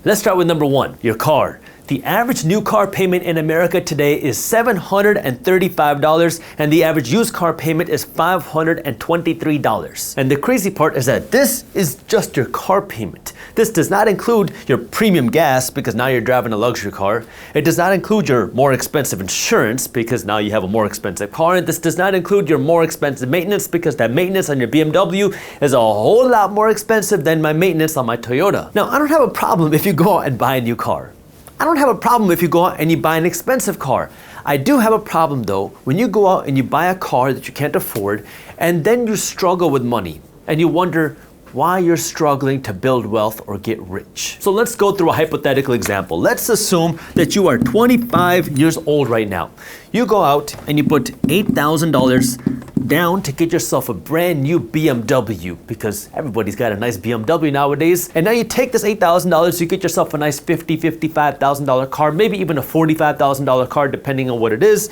Let's start with number one, your car. The average new car payment in America today is $735, and the average used car payment is $523. And the crazy part is that this is just your car payment. This does not include your premium gas, because now you're driving a luxury car. It does not include your more expensive insurance, because now you have a more expensive car. And this does not include your more expensive maintenance, because that maintenance on your BMW is a whole lot more expensive than my maintenance on my Toyota. Now, I don't have a problem if you go out and buy a new car. I don't have a problem if you go out and you buy an expensive car. I do have a problem though when you go out and you buy a car that you can't afford, and then you struggle with money and you wonder why you're struggling to build wealth or get rich. So let's go through a hypothetical example. Let's assume that you are 25 years old right now. You go out and you put $8,000 down to get yourself a brand new BMW, because everybody's got a nice BMW nowadays. And now you take this $8,000, you get yourself a nice $55,000 car, maybe even a $45,000 car, depending on what it is.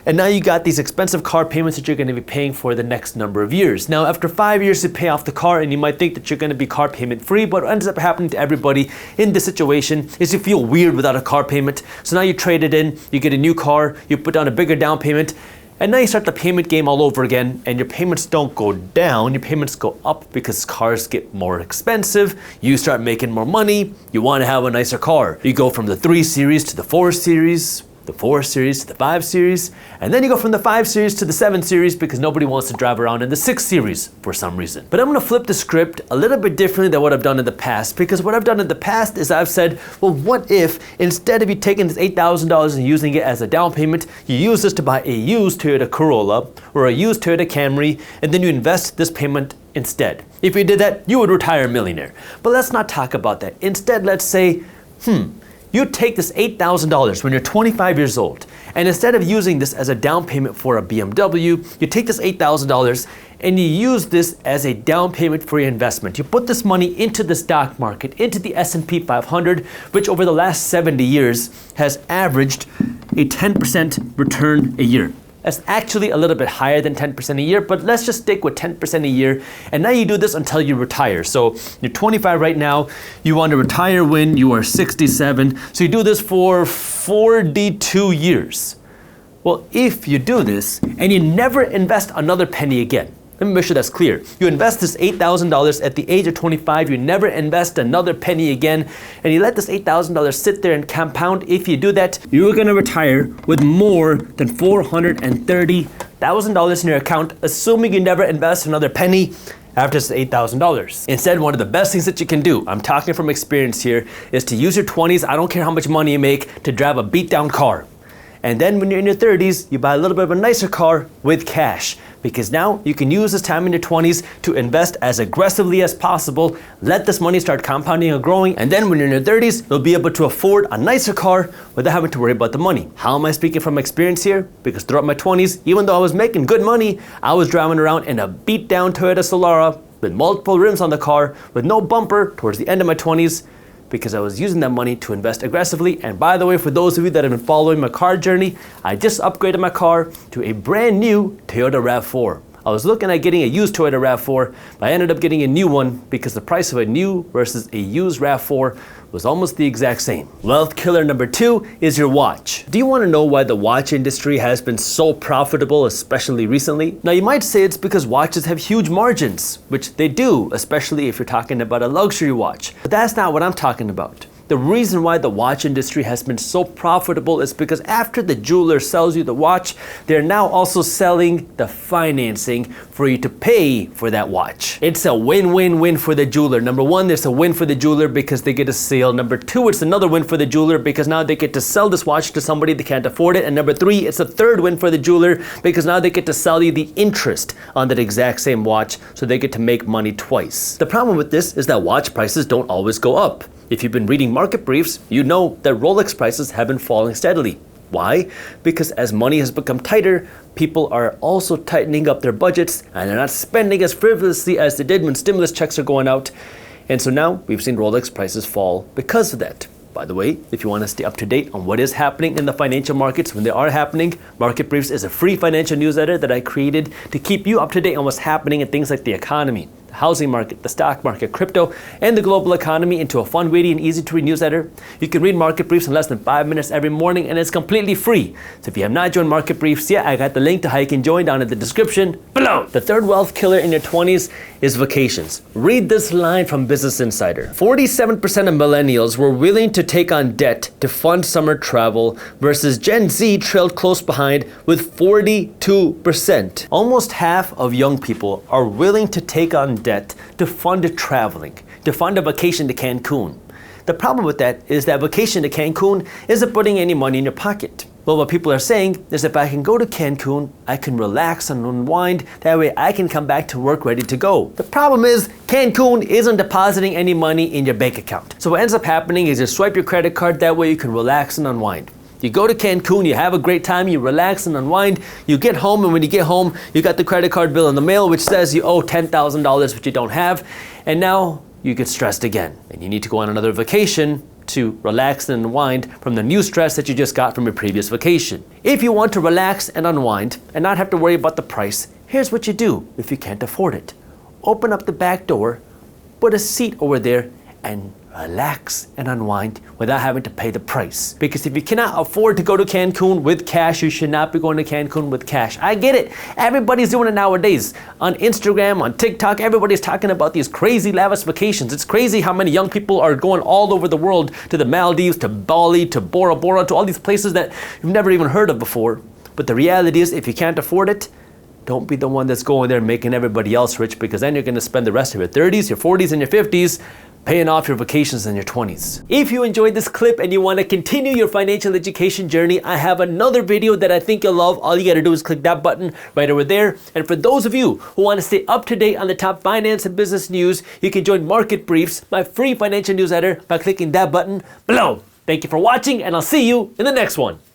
And now you got these expensive car payments that you're going to be paying for the next number of years. Now, after 5 years to pay off the car, and you might think that you're going to be car payment free, but what ends up happening to everybody in this situation is you feel weird without a car payment. So now you trade it in, you get a new car, you put down a bigger down payment, and now you start the payment game all over again, and your payments don't go down, your payments go up because cars get more expensive, you start making more money, you want to have a nicer car. You go from the 3 Series to the 4 Series, the 4 Series to the 5 Series, and then you go from the 5 Series to the 7 Series because nobody wants to drive around in the 6 Series for some reason. But I'm going to flip the script a little bit differently than what I've done in the past, because what I've done in the past is I've said, well, what if instead of you taking this $8,000 and using it as a down payment, you use this to buy a used Toyota Corolla or a used Toyota Camry, and then you invest this payment instead. If you did that, you would retire a millionaire. But let's not talk about that. Instead, let's say, you take this $8,000 when you're 25 years old, and instead of using this as a down payment for a BMW, you take this $8,000 and you use this as a down payment for your investment. You put this money into the stock market, into the S&P 500, which over the last 70 years has averaged a 10% return a year. That's actually a little bit higher than 10% a year, but let's just stick with 10% a year. And now you do this until you retire. So you're 25 right now, you want to retire when you are 67. So you do this for 42 years. Well, if you do this and you never invest another penny again, let me make sure that's clear. You invest this $8,000 at the age of 25, you never invest another penny again, and you let this $8,000 sit there and compound. If you do that, you're gonna retire with more than $430,000 in your account, assuming you never invest another penny after this $8,000. Instead, one of the best things that you can do, I'm talking from experience here, is to use your 20s, I don't care how much money you make, to drive a beat down car. And then when you're in your 30s, you buy a little bit of a nicer car with cash, because now you can use this time in your 20s to invest as aggressively as possible, let this money start compounding and growing, and then when you're in your 30s, you'll be able to afford a nicer car without having to worry about the money. How am I speaking from experience here? Because throughout my 20s, even though I was making good money, I was driving around in a beat down Toyota Solara with multiple rims on the car, with no bumper towards the end of my 20s, because I was using that money to invest aggressively. And by the way, for those of you that have been following my car journey, I just upgraded my car to a brand new Toyota RAV4. I was looking at getting a used Toyota RAV4, but I ended up getting a new one because the price of a new versus a used RAV4 was almost the exact same. Wealth killer number 2 is your watch. Do you want to know why the watch industry has been so profitable, especially recently? Now you might say it's because watches have huge margins, which they do, especially if you're talking about a luxury watch. But that's not what I'm talking about. The reason why the watch industry has been so profitable is because after the jeweler sells you the watch, they're now also selling the financing for you to pay for that watch. It's a win-win-win for the jeweler. Number one, there's a win for the jeweler because they get a sale. Number two, it's another win for the jeweler because now they get to sell this watch to somebody that can't afford it. And number three, it's a third win for the jeweler because now they get to sell you the interest on that exact same watch, so they get to make money twice. The problem with this is that watch prices don't always go up. If you've been reading market briefs, you know that Rolex prices have been falling steadily. Why? Because as money has become tighter, people are also tightening up their budgets and they're not spending as frivolously as they did when stimulus checks are going out. And so now we've seen Rolex prices fall because of that. By the way, if you want to stay up to date on what is happening in the financial markets when they are happening, Market Briefs is a free financial newsletter that I created to keep you up to date on what's happening in things like the economy, the housing market, the stock market, crypto, and the global economy into a fun, witty, and easy-to-read newsletter. You can read market briefs in less than 5 minutes every morning, and it's completely free. So if you have not joined market briefs yet, I got the link to how you can join down in the description below. The third wealth killer in your 20s is vacations. Read this line from Business Insider. 47% of millennials were willing to take on debt to fund summer travel versus Gen Z trailed close behind with 42%. Almost half of young people are willing to take on debt to fund traveling, to fund a vacation to Cancun. The problem with that is that vacation to Cancun isn't putting any money in your pocket. Well, what people are saying is if I can go to Cancun, I can relax and unwind. That way I can come back to work ready to go. The problem is Cancun isn't depositing any money in your bank account. So what ends up happening is you swipe your credit card, that way you can relax and unwind. You go to Cancun, you have a great time, you relax and unwind, you get home, and when you get home, you got the credit card bill in the mail which says you owe $10,000 which you don't have, and now you get stressed again. And you need to go on another vacation to relax and unwind from the new stress that you just got from your previous vacation. If you want to relax and unwind and not have to worry about the price, here's what you do if you can't afford it. Open up the back door, put a seat over there, and relax and unwind without having to pay the price. Because if you cannot afford to go to Cancun with cash, you should not be going to Cancun with cash. I get it. Everybody's doing it nowadays. On Instagram, on TikTok, everybody's talking about these crazy lavish vacations. It's crazy how many young people are going all over the world, to the Maldives, to Bali, to Bora Bora, to all these places that you've never even heard of before. But the reality is, if you can't afford it, don't be the one that's going there making everybody else rich, because then you're going to spend the rest of your 30s, your 40s, and your 50s paying off your vacations in your 20s. If you enjoyed this clip and you want to continue your financial education journey, I have another video that I think you'll love. All you got to do is click that button right over there. And for those of you who want to stay up to date on the top finance and business news, you can join Market Briefs, my free financial newsletter, by clicking that button below. Thank you for watching, and I'll see you in the next one.